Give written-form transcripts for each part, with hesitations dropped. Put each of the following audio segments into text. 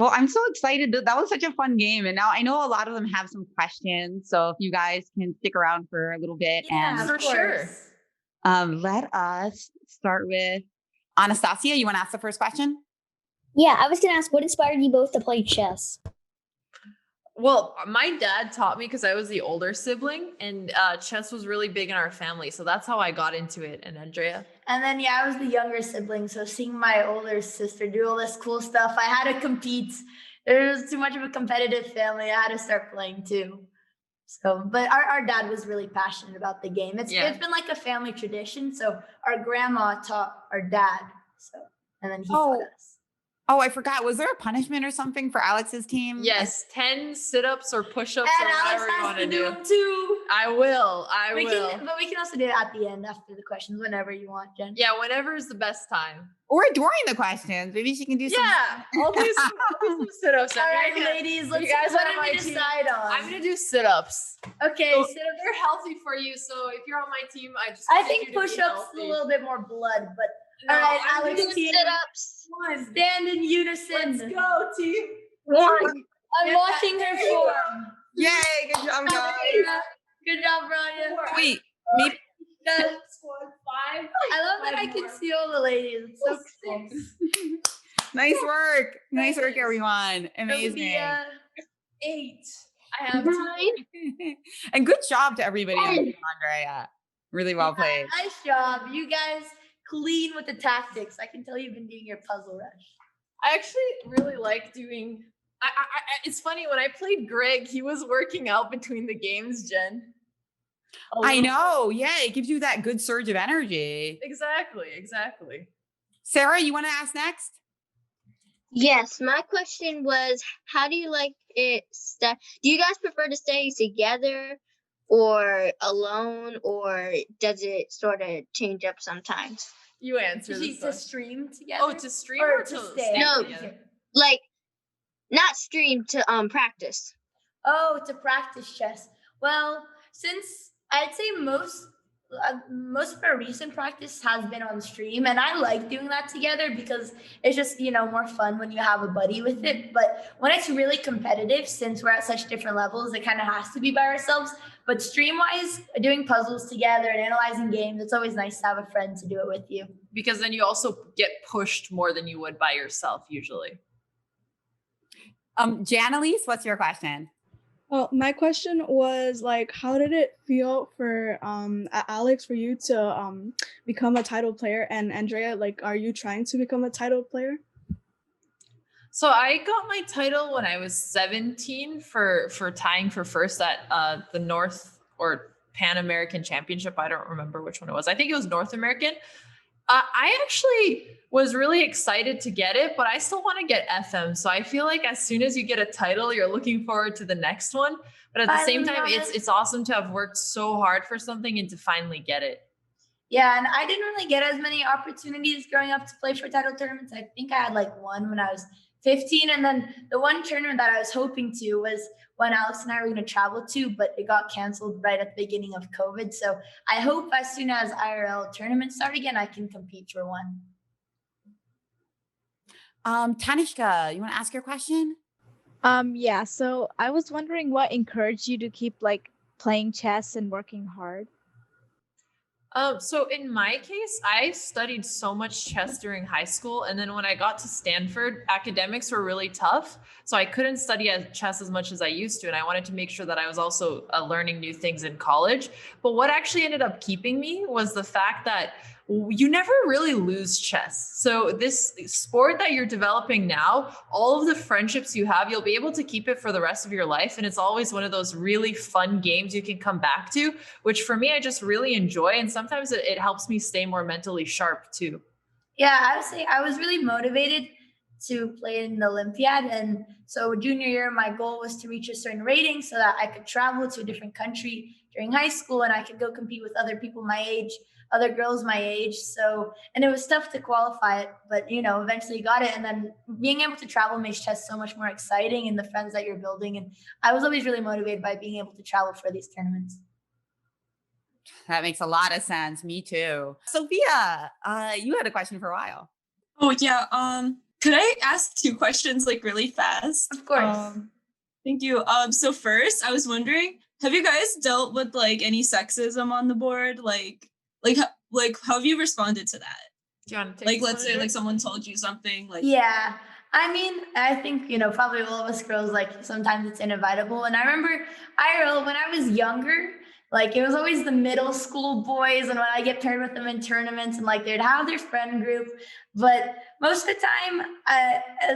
Well, I'm so excited. That was such a fun game. And now I know a lot of them have some questions. So if you guys can stick around for a little bit Yeah, and for sure. let us start with Anastasia. You want to ask the first question? Yeah, I was gonna ask what inspired you both to play chess? Well, my dad taught me because I was the older sibling, and chess was really big in our family. So that's how I got into it. And Andrea? And then, yeah, I was the younger sibling. So seeing my older sister do all this cool stuff, I had to compete. There was too much of a competitive family. I had to start playing too. So, but our dad was really passionate about the game. It's been like a family tradition. So our grandma taught our dad. So, and then he taught us. Oh, I forgot. Was there a punishment or something for Alex's team? Yes, 10 sit-ups or push-ups And or Alex whatever you has want to to do do. them too. I will. But we can also do it at the end after the questions, whenever you want, Jen. Yeah, whenever is the best time. Or during the questions. Maybe she can do some. Yeah, I'll do some sit-ups. All right, ladies, what did we decide on? I'm going to do sit-ups. Okay, So sit-ups. they're healthy for you. So if you're on my team, I think push-ups is a little bit more blood, but all right, Alex, team, sit-ups. stand in unison. Let's go, team. One. I'm watching her form. Yay, good job, guys. Good job, Rania. Wait, maybe. Squad 5. I love that I can see all the ladies. It's so cool. Nice work. Nice work, everyone. Amazing. 8. I have 2. And good job to everybody, Andrea. Really well played. Nice job. You guys clean with the tactics. I can tell you've been doing your puzzle rush. I actually really like doing. It's funny when I played Greg, he was working out between the games, Jen. I know. Yeah, it gives you that good surge of energy. Exactly. Sarah, you want to ask next? Yes, my question was, how do you like it? Do you guys prefer to stay together or alone, or does it sort of change up sometimes? You answer this. To stream together? Oh, to stream or to stay? No, together? like not stream, to practice. Oh, to practice chess. Well, since I'd say most of our recent practice has been on stream, and I like doing that together because it's just, more fun when you have a buddy with it. But when it's really competitive, since we're at such different levels, it kind of has to be by ourselves. But stream wise, doing puzzles together and analyzing games, it's always nice to have a friend to do it with you. Because then you also get pushed more than you would by yourself usually. Janelise, what's your question? Well, my question was how did it feel for Alex, for you to become a title player, and Andrea, are you trying to become a title player? So I got my title when I was 17 for tying for first at the North or Pan American Championship. I don't remember which one it was. I think it was North American. I actually was really excited to get it, but I still want to get FM. So I feel like as soon as you get a title, you're looking forward to the next one. But at the same time, it's awesome to have worked so hard for something and to finally get it. Yeah, and I didn't really get as many opportunities growing up to play for title tournaments. I think I had one when I was 15. And then the one tournament that I was hoping to was when Alex and I were going to travel to, but it got canceled right at the beginning of COVID. So I hope as soon as IRL tournaments start again, I can compete for one. Tanishka, you want to ask your question? Yeah. So I was wondering what encouraged you to keep playing chess and working hard. So in my case, I studied so much chess during high school. And then when I got to Stanford, academics were really tough. So I couldn't study chess as much as I used to. And I wanted to make sure that I was also learning new things in college. But what actually ended up keeping me was the fact that you never really lose chess. So this sport that you're developing now, all of the friendships you have, you'll be able to keep it for the rest of your life. And it's always one of those really fun games you can come back to, which for me, I just really enjoy. And sometimes it helps me stay more mentally sharp too. Yeah, I would say I was really motivated to play in the Olympiad. And so junior year, my goal was to reach a certain rating so that I could travel to a different country during high school and I could go compete with other people my age, other girls my age. So, and it was tough to qualify it, but eventually got it. And then being able to travel makes chess so much more exciting and the friends that you're building. And I was always really motivated by being able to travel for these tournaments. That makes a lot of sense. Me too. Sophia, you had a question for a while. Oh yeah. Could I ask 2 questions like really fast? Of course. Thank you. So first, I was wondering, have you guys dealt with like any sexism on the board? How have you responded to that? Do you want to take Like, this let's one, say Andrea? like someone told you something like, Yeah. I mean, I think, probably all of us girls, like sometimes it's inevitable. And I remember when I was younger, like it was always the middle school boys. And when I get paired with them in tournaments and like they'd have their friend group. But most of the time,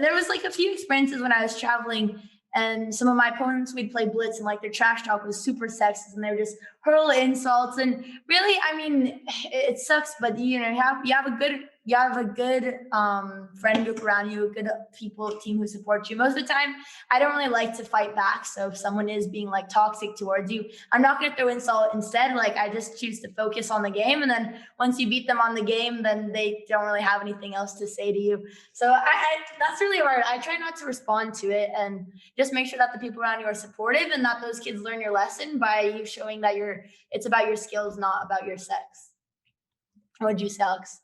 there was like a few experiences when I was traveling and some of my opponents, we'd play blitz and like their trash talk was super sexist and they would just hurl insults. And really, I mean, it sucks, but you have a good friend group around you, a good team who support you. Most of the time, I don't really like to fight back. So if someone is being like toxic towards you, I'm not going to throw insult. Instead, like I just choose to focus on the game. And then once you beat them on the game, then they don't really have anything else to say to you. So that's really hard. I try not to respond to it and just make sure that the people around you are supportive and that those kids learn your lesson by you showing that it's about your skills, not about your sex. What would you say, Alex?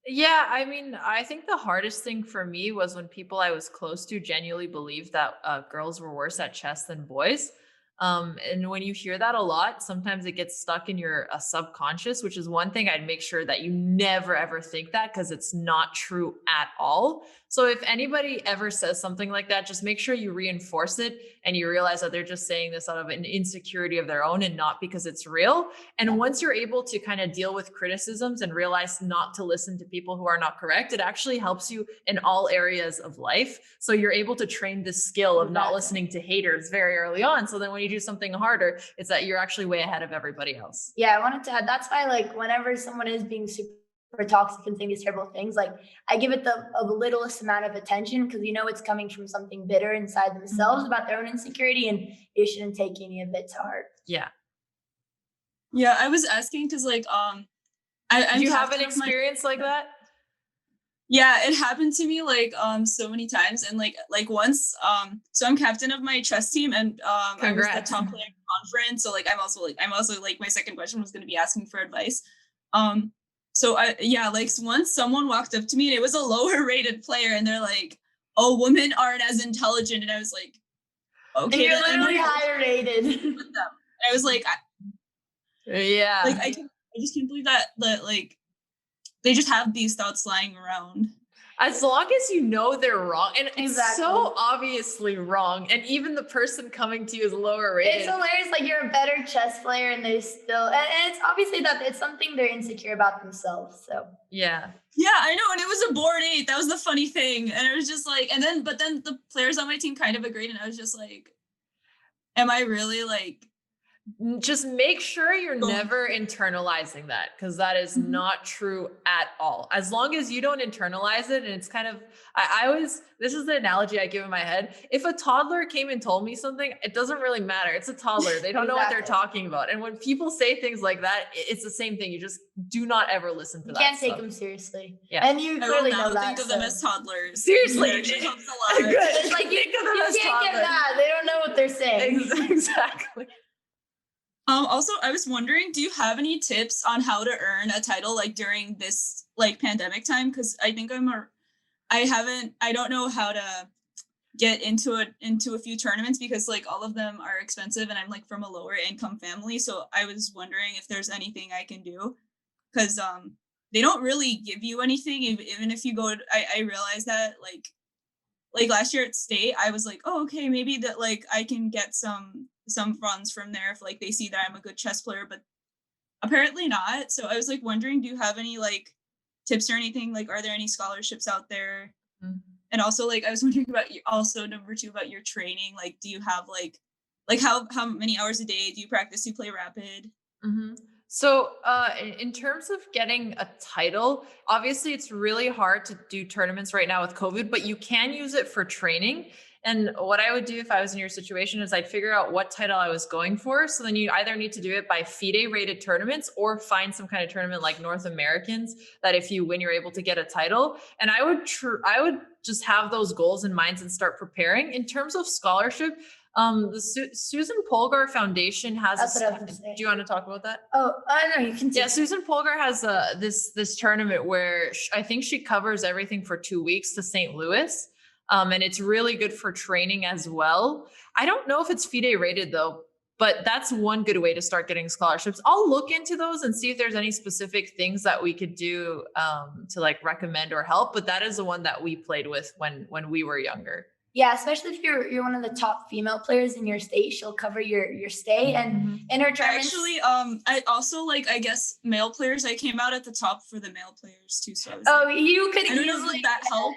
Yeah, I mean, I think the hardest thing for me was when people I was close to genuinely believed that girls were worse at chess than boys. And when you hear that a lot, sometimes it gets stuck in your subconscious, which is one thing I'd make sure that you never ever think that because it's not true at all. So if anybody ever says something like that, just make sure you reinforce it and you realize that they're just saying this out of an insecurity of their own and not because it's real. And once you're able to kind of deal with criticisms and realize not to listen to people who are not correct, it actually helps you in all areas of life. So you're able to train this skill of not listening to haters very early on. So then when you do something harder, it's that you're actually way ahead of everybody else. Yeah, I wanted to add, that's why like whenever someone is being super toxic and saying these terrible things, like I give it the littlest amount of attention because it's coming from something bitter inside themselves about their own insecurity, and you shouldn't take any of it to heart. Yeah. Yeah, I was asking because like do you have an experience like that? Yeah, it happened to me like so many times, and like once so I'm captain of my chess team, and I was the top player conference, so like I'm also like my second question was going to be asking for advice. So once someone walked up to me and it was a lower rated player and they're like, "Oh, women aren't as intelligent," and I was like, "Okay, and you're literally higher rated." I was like, yeah, like I just can't believe that like they just have these thoughts lying around. As long as you know they're wrong, and Exactly. It's so obviously wrong, and even the person coming to you is lower rated. It's hilarious, like you're a better chess player and they still, and it's obviously that it's something they're insecure about themselves, so. Yeah, I know, and it was a board 8, that was the funny thing, and it was just like, but then the players on my team kind of agreed, and I was just like, am I really like, just make sure you're never internalizing that, because that is not true at all. As long as you don't internalize it, and it's kind of, I always, this is the analogy I give in my head. If a toddler came and told me something, it doesn't really matter. It's a toddler. They don't know what they're talking about. And when people say things like that, it's the same thing. You just do not ever listen to that. You can't take stuff. them seriously. Yeah. And you clearly know that. Think of them as toddlers. Seriously. It helps a lot. Good. It's like you can't get mad. They don't know what they're saying. Exactly. Also, I was wondering, do you have any tips on how to earn a title like during this like pandemic time? Because I think I don't know how to get into a few tournaments because like all of them are expensive and I'm like from a lower income family. So I was wondering if there's anything I can do because they don't really give you anything even if you go. I realized that like last year at state, I was like, oh, okay, maybe that like I can get some funds from there if like they see that I'm a good chess player, but apparently not. So I was like wondering, do you have any like tips or anything? Like, are there any scholarships out there? Mm-hmm. And also like, I was wondering about number 2 about your training. Like, do you have like how many hours a day do you practice? Do you play rapid? Mm-hmm. So in terms of getting a title, obviously it's really hard to do tournaments right now with COVID, but you can use it for training. And what I would do if I was in your situation is I'd figure out what title I was going for. So then you either need to do it by FIDE rated tournaments or find some kind of tournament like North Americans that if you win, you're able to get a title. And I would just have those goals in mind and start preparing. In terms of scholarship, Susan Polgar Foundation has. That's what I was gonna say. Do you want to talk about that? Oh, no, you can. Yeah, Susan Polgar has this tournament where I think she covers everything for 2 weeks to St. Louis, and it's really good for training as well. I don't know if it's FIDE rated though, but that's one good way to start getting scholarships. I'll look into those and see if there's any specific things that we could do to like recommend or help. But that is the one that we played with when we were younger. Yeah, especially if you're one of the top female players in your state, she'll cover your stay. And in her tournaments, actually, I also I guess male players. I came out at the top for the male players too. So you could I don't know if that help.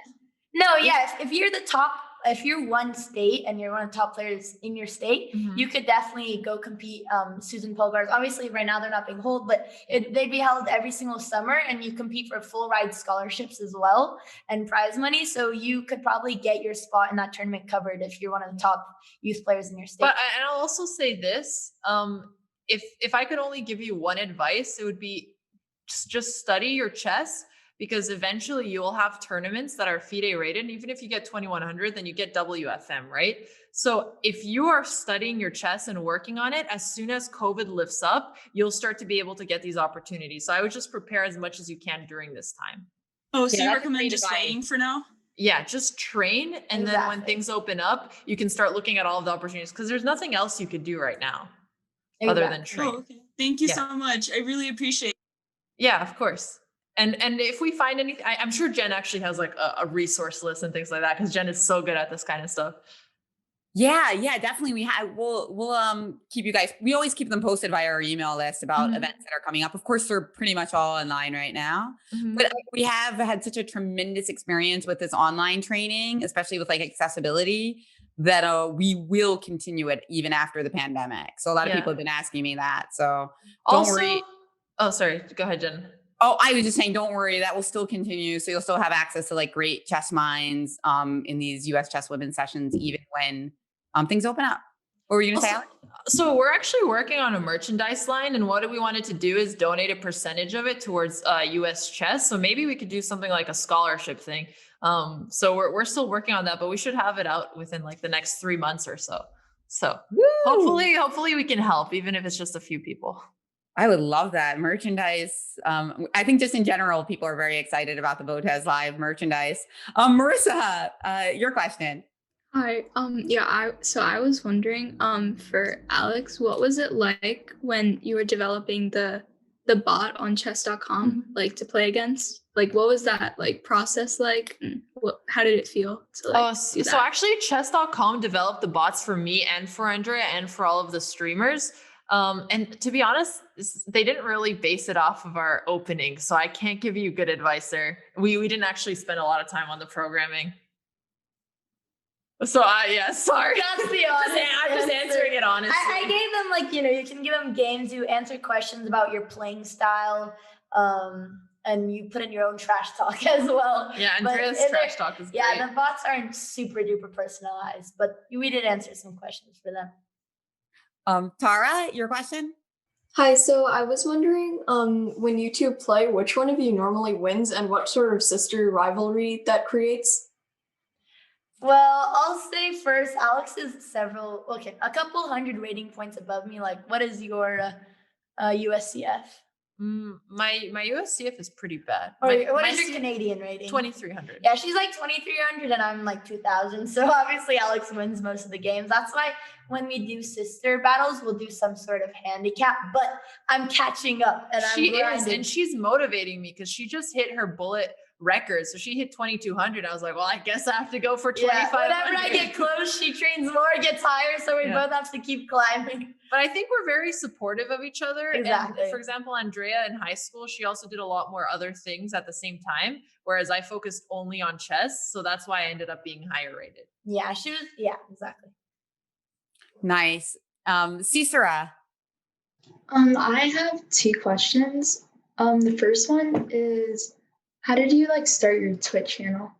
No, yeah. If you're the top, if you're one state and you're one of the top players in your state, you could definitely go compete. Susan Polgar's, obviously right now they're not being held, but they'd be held every single summer, and you compete for full ride scholarships as well and prize money. So you could probably get your spot in that tournament covered if you're one of the top youth players in your state. But and I'll also say this: if I could only give you one advice, it would be just study your chess. Because eventually you will have tournaments that are FIDE rated. And even if you get 2100, then you get WFM, right? So if you are studying your chess and working on it, as soon as COVID lifts up, you'll start to be able to get these opportunities. So I would just prepare as much as you can during this time. Oh, so you recommend just waiting for now? Yeah, just train. And then when things open up, you can start looking at all of the opportunities, because there's nothing else you could do right now other than train. Oh, okay. Thank you so much. I really appreciate it. Yeah, of course. And if we find anything, I'm sure Jen actually has like a resource list and things like that, because Jen is so good at this kind of stuff. Yeah, definitely. We'll keep you guys. We always keep them posted via our email list about events that are coming up. Of course, they're pretty much all online right now, but we have had such a tremendous experience with this online training, especially with like accessibility, that we will continue it even after the pandemic. So a lot of people have been asking me that. So don't worry. Oh, sorry. Go ahead, Jen. Oh, I was just saying, don't worry, that will still continue. So you'll still have access to like great chess minds in these US Chess Women's sessions, even when things open up. What were you going to say, Alex? So we're actually working on a merchandise line, and what we wanted to do is donate a percentage of it towards US Chess. So maybe we could do something like a scholarship thing. So we're still working on that, but we should have it out within like the next 3 months or so. So hopefully we can help, even if it's just a few people. I would love that merchandise. I think just in general, people are very excited about the Botez Live merchandise. Marissa, your question. Hi. I was wondering, for Alex, what was it like when you were developing the bot on chess.com, like to play against? Like, what was that like process like? And how did it feel to like do that? So actually chess.com developed the bots for me and for Andrea and for all of the streamers. And to be honest, they didn't really base it off of our opening, so I can't give you good advice there. We didn't actually spend a lot of time on the programming. So sorry. That's the honest I'm just answering it honestly. I gave them you can give them games, you answer questions about your playing style, and you put in your own trash talk as well. Yeah, Andrea's trash talk is great. Yeah, the bots aren't super duper personalized, but we did answer some questions for them. Tara, your question? Hi, so I was wondering, when you two play, which one of you normally wins and what sort of sister rivalry that creates? Well, I'll say first, Alex is a couple hundred rating points above me. Like, what is your USCF? My USCF is pretty bad. What is your Canadian rating? 2,300. Yeah, she's like 2,300 and I'm like 2,000. So obviously Alex wins most of the games. That's why when we do sister battles, we'll do some sort of handicap. But I'm catching up, and she is, and she's motivating me because she just hit her bullet record. So she hit 2,200. I was like, well, I guess I have to go for 2,500. Whenever I get close, she trains more, gets higher. So we both have to keep climbing. But I think we're very supportive of each other. Exactly. And for example, Andrea in high school, she also did a lot more other things at the same time, whereas I focused only on chess. So that's why I ended up being higher rated. Yeah, exactly. Nice. Cicera. I have 2 questions. The first one is, how did you start your Twitch channel?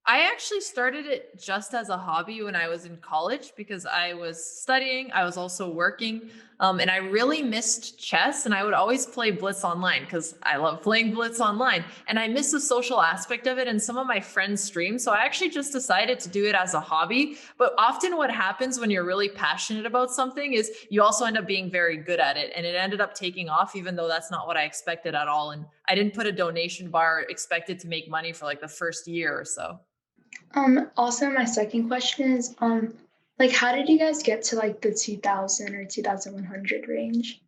I actually started it just as a hobby when I was in college because I was studying, I was also working, and I really missed chess. And I would always play Blitz online because I love playing Blitz online. And I miss the social aspect of it. And some of my friends stream. So I actually just decided to do it as a hobby. But often, what happens when you're really passionate about something is you also end up being very good at it. And it ended up taking off, even though that's not what I expected at all. And I didn't put a donation bar expected to make money for like the first year or so. Also my second question is, like, how did you guys get to like the 2000 or 2100 range?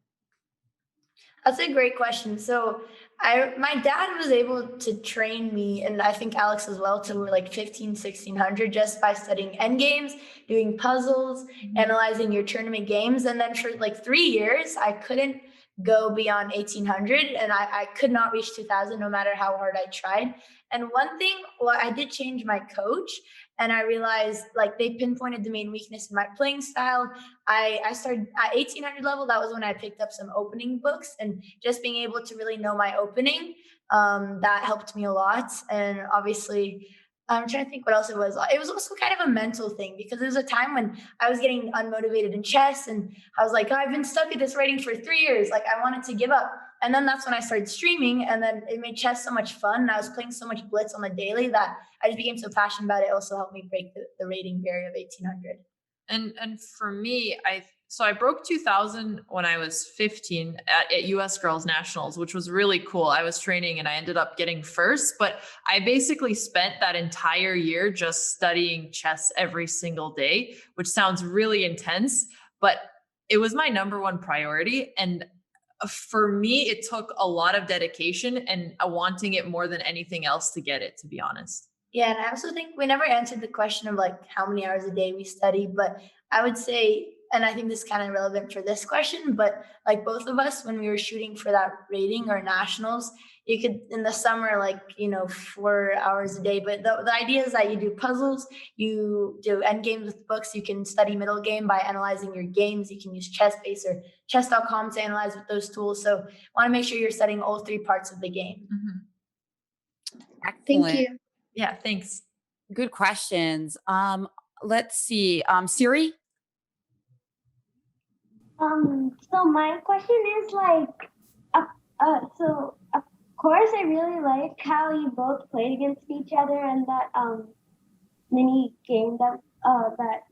That's a great question. So my dad was able to train me, and I think Alex as well, to like 15, 1600 just by studying end games, doing puzzles, analyzing your tournament games. And then for like 3 years, I couldn't go beyond 1800, and I could not reach 2000 no matter how hard I tried. And one thing, well, I did change my coach, and I realized like they pinpointed the main weakness in my playing style. I started at 1800 level. That was when I picked up some opening books, and just being able to really know my opening, that helped me a lot. And obviously, I'm trying to think what else it was. It was also kind of a mental thing because there was a time when I was getting unmotivated in chess, and I was like, oh, I've been stuck at this rating for 3 years. Like I wanted to give up. And then that's when I started streaming, and then it made chess so much fun. And I was playing so much Blitz on the daily that I just became so passionate about it. It also helped me break the rating barrier of 1800. And for me, I broke 2000 when I was 15 at US Girls Nationals, which was really cool. I was training and I ended up getting first, but I basically spent that entire year just studying chess every single day, which sounds really intense, but it was my number one priority. And for me, it took a lot of dedication and wanting it more than anything else to get it, to be honest. Yeah, and I also think we never answered the question of like how many hours a day we study, but I would say, and I think this is kind of relevant for this question, but like both of us, when we were shooting for that rating or nationals, you could in the summer, like, 4 hours a day. But the idea is that you do puzzles, you do end games with books, you can study middle game by analyzing your games. You can use ChessBase or chess.com to analyze with those tools. So want to make sure you're studying all three parts of the game. Excellent. Thank you. Yeah, thanks. Good questions. Let's see. Siri? So my question is like, so of course I really like how you both played against each other and that mini game that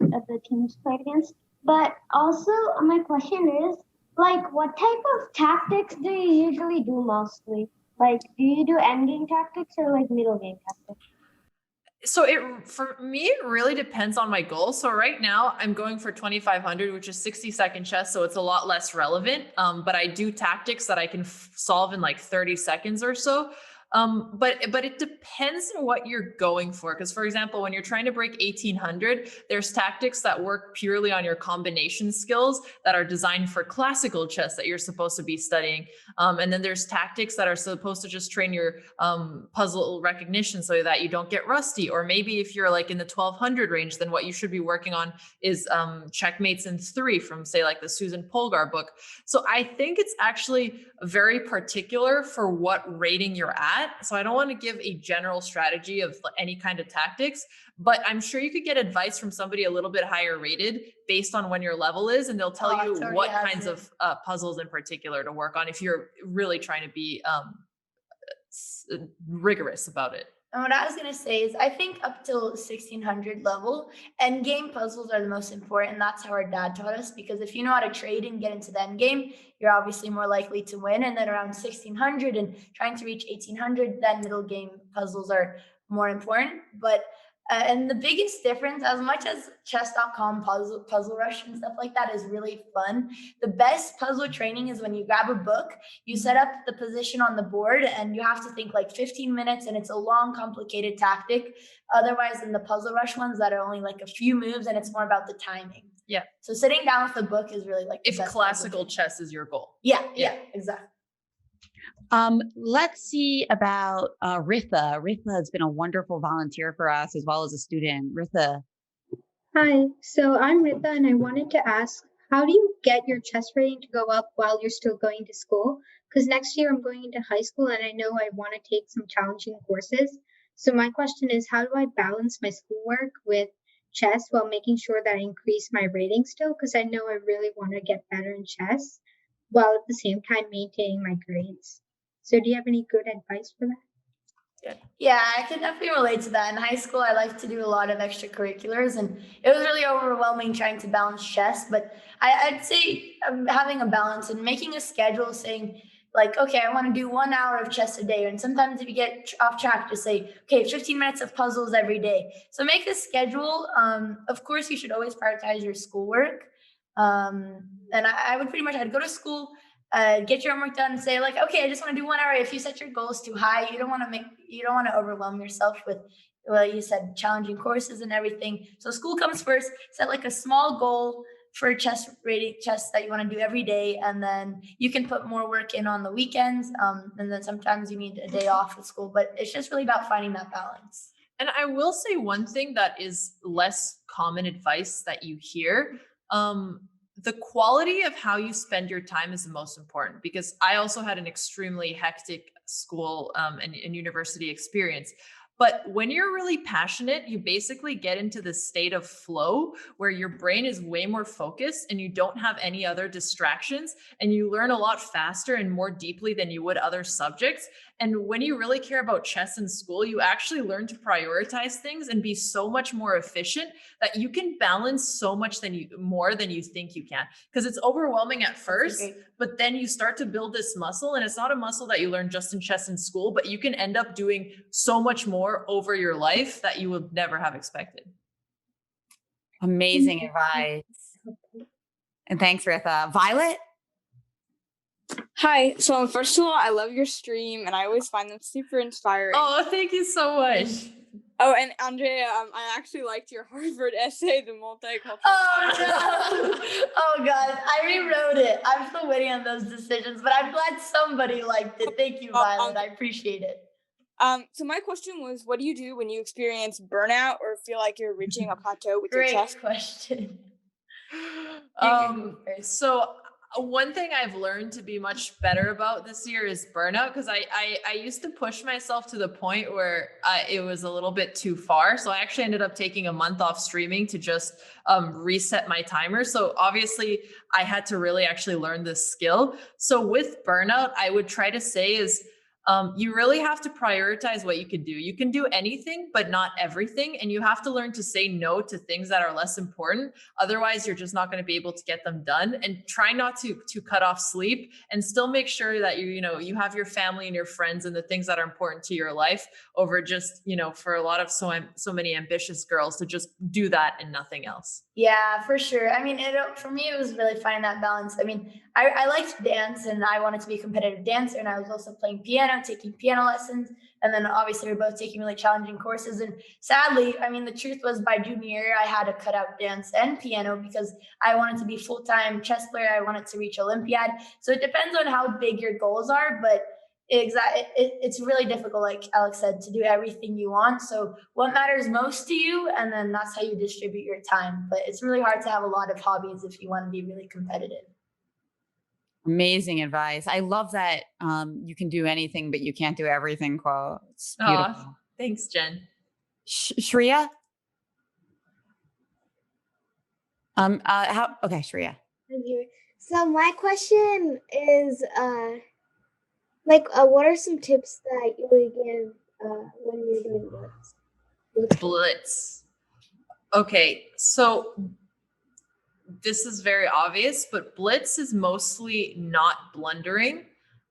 the teams played against. But also my question is like, what type of tactics do you usually do mostly? Like, do you do end game tactics or like middle game tactics? So for me, it really depends on my goal. So right now I'm going for 2500, which is 60-second chess. So it's a lot less relevant. But I do tactics that I can solve in like 30 seconds or so. But it depends on what you're going for. Because for example, when you're trying to break 1800, there's tactics that work purely on your combination skills that are designed for classical chess that you're supposed to be studying. And then there's tactics that are supposed to just train your puzzle recognition so that you don't get rusty. Or maybe if you're like in the 1200 range, then what you should be working on is checkmates in 3 from say like the Susan Polgar book. So I think it's actually very particular for what rating you're at. So I don't want to give a general strategy of any kind of tactics, but I'm sure you could get advice from somebody a little bit higher rated based on when your level is, and they'll tell you what kinds of puzzles in particular to work on if you're really trying to be rigorous about it. And what I was going to say is I think up till 1600 level, end game puzzles are the most important. And that's how our dad taught us, because if you know how to trade and get into the end game, you're obviously more likely to win. And then around 1600 and trying to reach 1800, then middle game puzzles are more important. But and the biggest difference, as much as chess.com puzzle rush and stuff like that is really fun, the best puzzle training is when you grab a book, you set up the position on the board, and you have to think like 15 minutes, and it's a long, complicated tactic. Otherwise, in the puzzle rush ones that are only like a few moves, and it's more about the timing. Yeah. So sitting down with the book is really like if classical chess is your goal. Yeah, exactly. Let's see about Ritha. Ritha has been a wonderful volunteer for us as well as a student. Ritha. Hi, so I'm Ritha, and I wanted to ask, how do you get your chess rating to go up while you're still going to school? Because next year I'm going into high school, and I know I want to take some challenging courses. So my question is, how do I balance my schoolwork with chess while making sure that I increase my rating still? Because I know I really want to get better in chess while at the same time maintaining my grades. So do you have any good advice for that? Yeah, I can definitely relate to that. In high school, I liked to do a lot of extracurriculars, and it was really overwhelming trying to balance chess. But I'd say having a balance and making a schedule, saying like, okay, I want to do 1 hour of chess a day. And sometimes if you get off track, just say, okay, 15 minutes of puzzles every day. So make a schedule. Of course, you should always prioritize your schoolwork. And I would pretty much, I'd go to school, get your homework done and say like, okay, I just want to do 1 hour. If you set your goals too high, you don't want to overwhelm yourself with, well, you said challenging courses and everything. So school comes first. Set like a small goal for chess that you want to do every day, and then you can put more work in on the weekends. And then sometimes you need a day off with school, but it's just really about finding that balance. And I will say one thing that is less common advice that you hear. The quality of how you spend your time is the most important, because I also had an extremely hectic school and university experience. But when you're really passionate, you basically get into this state of flow where your brain is way more focused and you don't have any other distractions, and you learn a lot faster and more deeply than you would other subjects. And when you really care about chess in school, you actually learn to prioritize things and be so much more efficient that you can balance so much more than you think you can. Because it's overwhelming at first, but then you start to build this muscle, and it's not a muscle that you learn just in chess in school, but you can end up doing so much more over your life that you would never have expected. Amazing advice. And thanks, Ritha. Violet? Hi. So first of all, I love your stream, and I always find them super inspiring. Oh, thank you so much. Oh, and Andrea, I actually liked your Harvard essay, the multicultural. Oh no! Oh God, I rewrote it. I'm still waiting on those decisions, but I'm glad somebody liked it. Thank you, Violet. I appreciate it. So my question was, what do you do when you experience burnout or feel like you're reaching a plateau with your Great chess? question. So one thing I've learned to be much better about this year is burnout, because I used to push myself to the point where it was a little bit too far. So I actually ended up taking a month off streaming to just reset my timer. So obviously I had to really actually learn this skill. So with burnout, I would try to say is, you really have to prioritize what you can do. You can do anything, but not everything. And you have to learn to say no to things that are less important. Otherwise, you're just not going to be able to get them done. And try not to cut off sleep, and still make sure that you have your family and your friends and the things that are important to your life over just, for a lot of so many ambitious girls to just do that and nothing else. Yeah, for sure. I mean, for me, it was really finding that balance. I mean, I liked dance, and I wanted to be a competitive dancer, and I was also playing piano, taking piano lessons. And then obviously we're both taking really challenging courses. And sadly, I mean, the truth was by junior year, I had to cut out dance and piano because I wanted to be full-time chess player. I wanted to reach Olympiad. So it depends on how big your goals are, but it's really difficult, like Alex said, to do everything you want. So what matters most to you, and then that's how you distribute your time. But it's really hard to have a lot of hobbies if you want to be really competitive. Amazing advice. I love that you can do anything, but you can't do everything quote. It's beautiful. Thanks, Jen. Shreya? Okay, Shreya. So my question is, what are some tips that you would give when you're doing blitz? Blitz. Okay, so this is very obvious, but blitz is mostly not blundering.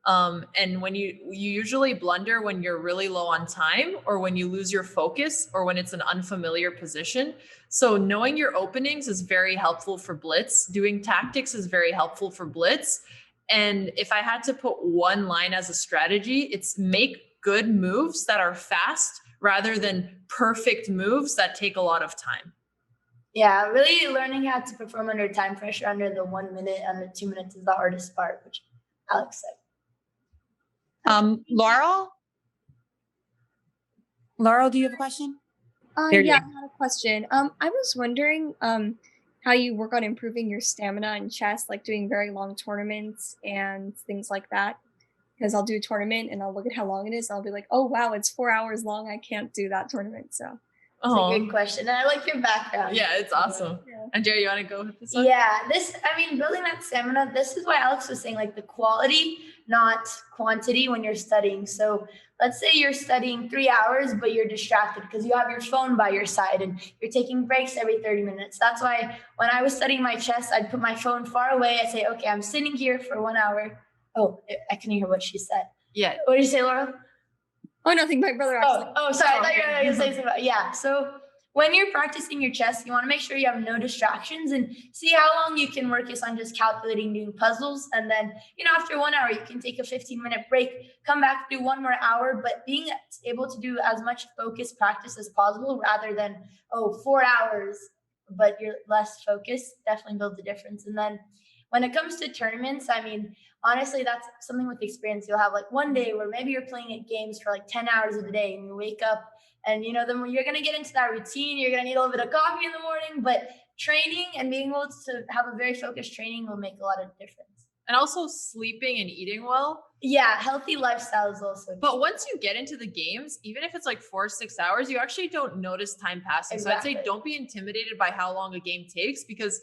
And when you usually blunder when you're really low on time, or when you lose your focus, or when it's an unfamiliar position. So knowing your openings is very helpful for blitz. Doing tactics is very helpful for blitz. And if I had to put one line as a strategy, it's make good moves that are fast rather than perfect moves that take a lot of time. Yeah, really learning how to perform under time pressure, under the 1 minute and the 2 minutes is the hardest part, which Alex said. Laurel? Laurel, do you have a question? Yeah, I had a question. I was wondering how you work on improving your stamina in chess, like doing very long tournaments and things like that. because I'll do a tournament and I'll look at how long it is. And I'll be like, oh wow, it's 4 hours long. I can't do that tournament. So That's a good question. And I like your background. Yeah, it's awesome. Yeah. Andrea, you want to go with this one? Yeah, building that stamina, this is why Alex was saying like the quality, not quantity when you're studying. So let's say you're studying 3 hours, but you're distracted because you have your phone by your side and you're taking breaks every 30 minutes. That's why when I was studying my chess, I'd put my phone far away. I say, okay, I'm sitting here for 1 hour. Oh, I couldn't hear what she said. Yeah. What did you say, Laurel? Oh, nothing. My brother actually. Oh, sorry. I thought you were going to say something about, yeah. So when you're practicing your chess, you want to make sure you have no distractions and see how long you can work on just calculating, doing puzzles. And then, after 1 hour, you can take a 15-minute break, come back, do 1 more hour, but being able to do as much focused practice as possible rather than, 4 hours, but you're less focused, definitely builds a difference. And then when it comes to tournaments, honestly, that's something with experience. You'll have like one day where maybe you're playing at games for like 10 hours a day and you wake up and, then you're going to get into that routine. You're going to need a little bit of coffee in the morning, but training and being able to have a very focused training will make a lot of difference. And also sleeping and eating well. Yeah, healthy lifestyle is also. But once you get into the games, even if it's like 4 or 6 hours, you actually don't notice time passing. Exactly. So I'd say don't be intimidated by how long a game takes because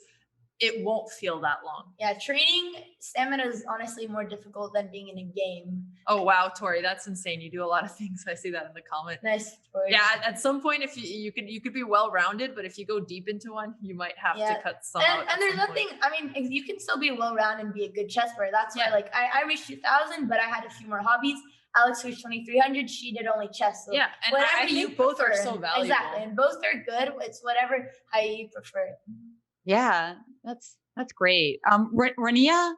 it won't feel that long. Yeah, training stamina is honestly more difficult than being in a game. Oh wow, Tori, that's insane. You do a lot of things. I see that in the comment. Nice, Tori. Yeah, at some point, if you could be well-rounded, but if you go deep into one, you might have to cut some out. And there's nothing. You can still be well-rounded and be a good chess player. That's why, I reached 2,000, but I had a few more hobbies. Alex reached 2,300. She did only chess. So yeah, and I think both are so valuable. Exactly, and both are good. It's whatever how you prefer. Yeah, that's great. Rania?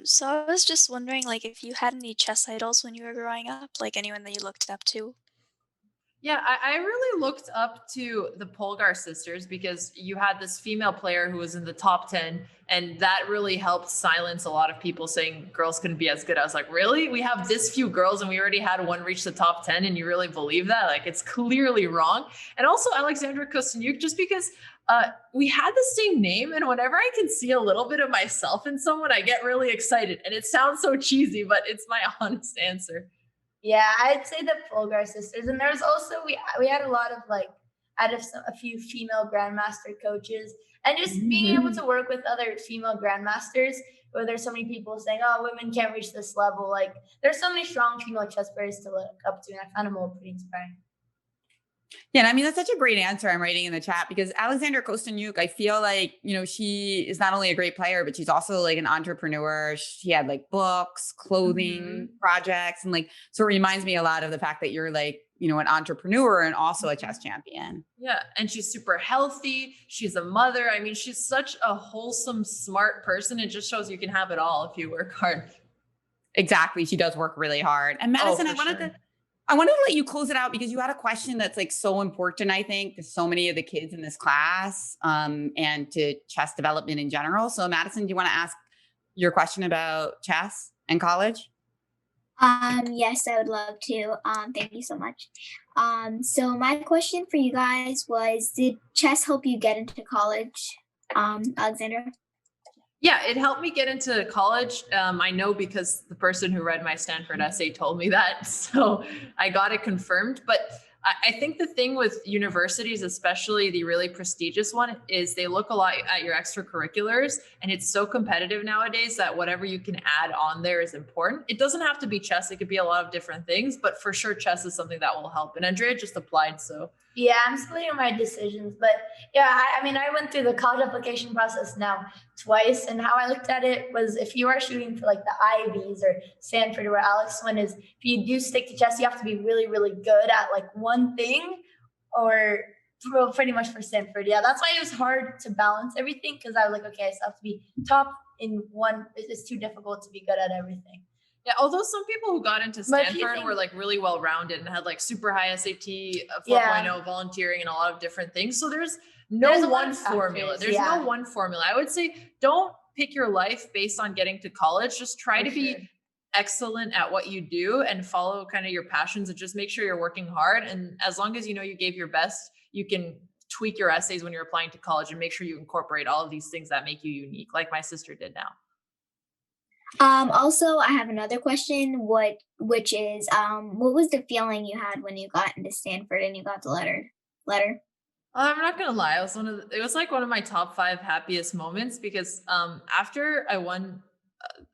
So I was just wondering, if you had any chess idols when you were growing up, anyone that you looked up to? Yeah, I really looked up to the Polgar sisters because you had this female player who was in the top 10, and that really helped silence a lot of people saying girls couldn't be as good. I was like, really? We have this few girls and we already had one reach the top 10 and you really believe that? It's clearly wrong. And also Alexandra Kosteniuk, just because we had the same name, and whenever I can see a little bit of myself in someone, I get really excited. And it sounds so cheesy, but it's my honest answer. Yeah, I'd say the Polgar sisters. And there's also, we had a lot of a few female grandmaster coaches, and just being able to work with other female grandmasters where there's so many people saying, oh, women can't reach this level. There's so many strong female chess players to look up to, and I found them all pretty inspiring. Yeah, and that's such a great answer I'm writing in the chat because Alexandra Kosteniuk, I feel like, she is not only a great player, but she's also an entrepreneur. She had books, clothing projects, and so it reminds me a lot of the fact that you're an entrepreneur and also a chess champion. Yeah, and she's super healthy. She's a mother. She's such a wholesome, smart person. It just shows you can have it all if you work hard. Exactly. She does work really hard. And Madison, I wanted to let you close it out because you had a question that's so important, I think, to so many of the kids in this class and to chess development in general. So Madison, do you want to ask your question about chess and college? Yes, I would love to. Thank you so much. So my question for you guys was, did chess help you get into college, Alexandra? Yeah, it helped me get into college. I know because the person who read my Stanford essay told me that. So I got it confirmed. But I think the thing with universities, especially the really prestigious one, is they look a lot at your extracurriculars, and it's so competitive nowadays that whatever you can add on there is important. It doesn't have to be chess. It could be a lot of different things, but for sure chess is something that will help. And Andrea just applied, so. Yeah, I'm splitting my decisions, but yeah, I went through the college application process now twice, and how I looked at it was if you are shooting for the Ivies or Stanford, where Alex went, is if you do stick to chess, you have to be really, really good at one thing, or pretty much for Stanford. Yeah, that's why it was hard to balance everything, because I was like, okay, I still have to be top in one. It's too difficult to be good at everything. Yeah, although some people who got into Stanford were really well-rounded and had super high SAT, 4.0 volunteering, and a lot of different things. So there's one formula. There's no one formula. I would say don't pick your life based on getting to college. Just try to be excellent at what you do and follow kind of your passions, and just make sure you're working hard. And as long as you gave your best, you can tweak your essays when you're applying to college and make sure you incorporate all of these things that make you unique, like my sister did now. Also, I have another question. Which is, what was the feeling you had when you got into Stanford and you got the letter? I'm not gonna lie, it was like one of my top 5 happiest moments because after I won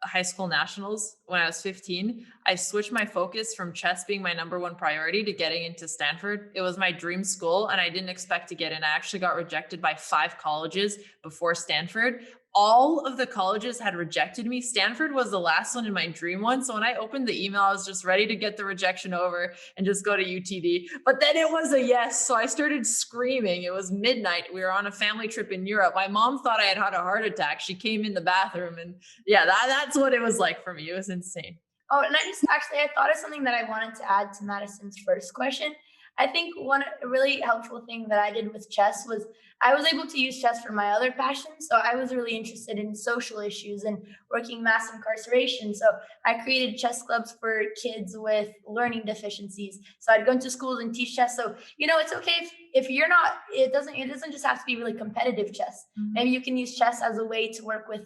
high school nationals when I was 15, I switched my focus from chess being my number 1 priority to getting into Stanford. It was my dream school and I didn't expect to get in. I actually got rejected by 5 colleges before Stanford. All of the colleges had rejected me. Stanford was the last one in my dream one. So when I opened the email, I was just ready to get the rejection over and just go to UTD. But then it was a yes. So I started screaming. It was midnight. We were on a family trip in Europe. My mom thought I had had a heart attack. She came in the bathroom and yeah, that's what it was like for me. It was insane. Oh, and I thought of something that I wanted to add to Madison's first question. I think one really helpful thing that I did with chess was I was able to use chess for my other passions. So I was really interested in social issues and working mass incarceration. So I created chess clubs for kids with learning deficiencies. So I'd go into schools and teach chess. So, it's okay if you're not, it doesn't just have to be really competitive chess. Mm-hmm. Maybe you can use chess as a way to work with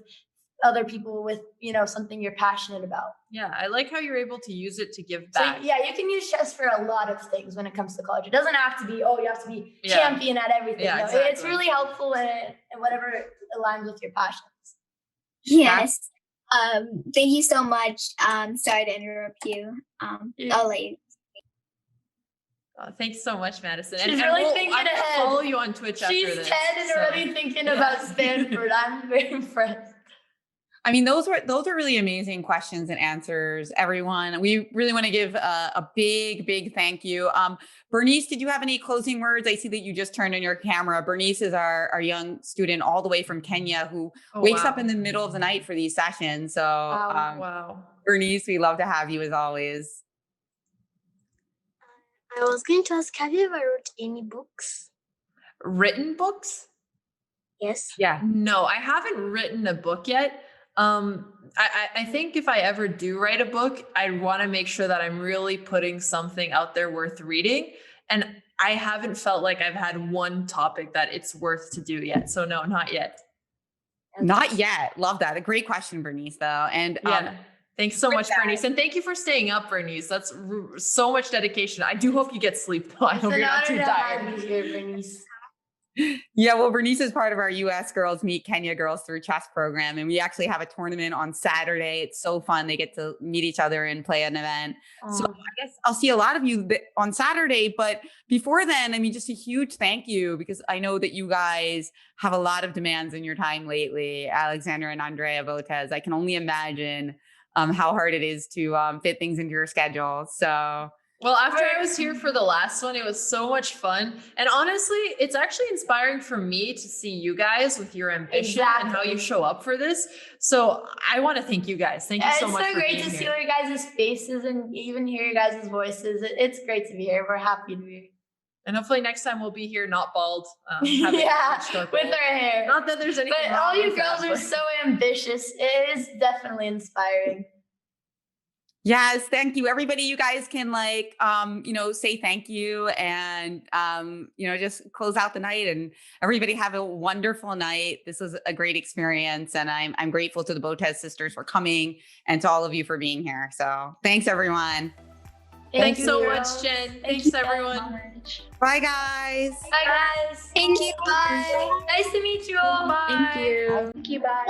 other people with, something you're passionate about. Yeah, I like how you're able to use it to give back. So, yeah, you can use chess for a lot of things when it comes to college. It doesn't have to be, you have to be champion at everything. Yeah, exactly. It's really helpful and whatever aligns with your passions. Yes. Thank you so much. Sorry to interrupt you. I'll let you. Thanks so much, Madison. She's really thinking ahead. I'll follow you on Twitch after this. She's 10 and already thinking about Stanford. I'm very impressed. I mean, those are really amazing questions and answers, everyone. We really want to give a big thank you. Bernice, did you have any closing words? I see that you just turned on your camera. Bernice is our young student all the way from Kenya who wakes up in the middle of the night for these sessions. So wow. Bernice, we love to have you as always. I was going to ask, have you ever wrote any books? Written books? Yes. Yeah. No, I haven't written a book yet. I think if I ever do write a book, I want to make sure that I'm really putting something out there worth reading. And I haven't felt like I've had one topic that it's worth to do yet. So no, not yet. Not yet. Love that. A great question, Bernice, though. And thanks so much, Bernice. And thank you for staying up, Bernice. That's so much dedication. I do hope you get sleep, though. I hope you're not too tired. Bernice. Yeah, well, Bernice is part of our US Girls Meet Kenya Girls Through Chess program. And we actually have a tournament on Saturday. It's so fun. They get to meet each other and play an event. So I guess I'll see a lot of you on Saturday. But before then, I mean, just a huge thank you because I know that you guys have a lot of demands in your time lately. Alexandra and Andrea Botez. I can only imagine how hard it is to fit things into your schedule. So well, after I was here for the last one, it was so much fun. And honestly, it's actually inspiring for me to see you guys with your ambition and how you show up for this. So I want to thank you guys. Thank you so much for being here. It's so great to see your guys' faces and even hear your guys' voices. It's great to be here. We're happy to be here. And hopefully next time we'll be here not bald. With our hair. Not that there's anything wrong. But all you girls are so ambitious. It is definitely inspiring. Yes, thank you. Everybody, you guys can say thank you and, just close out the night and everybody have a wonderful night. This was a great experience and I'm grateful to the Botez sisters for coming and to all of you for being here. So thanks everyone. Thanks so much, Jen. Thanks everyone. Bye guys. Bye guys. Thank you. Bye. Nice to meet you all. Bye. Thank you. Thank you. Bye.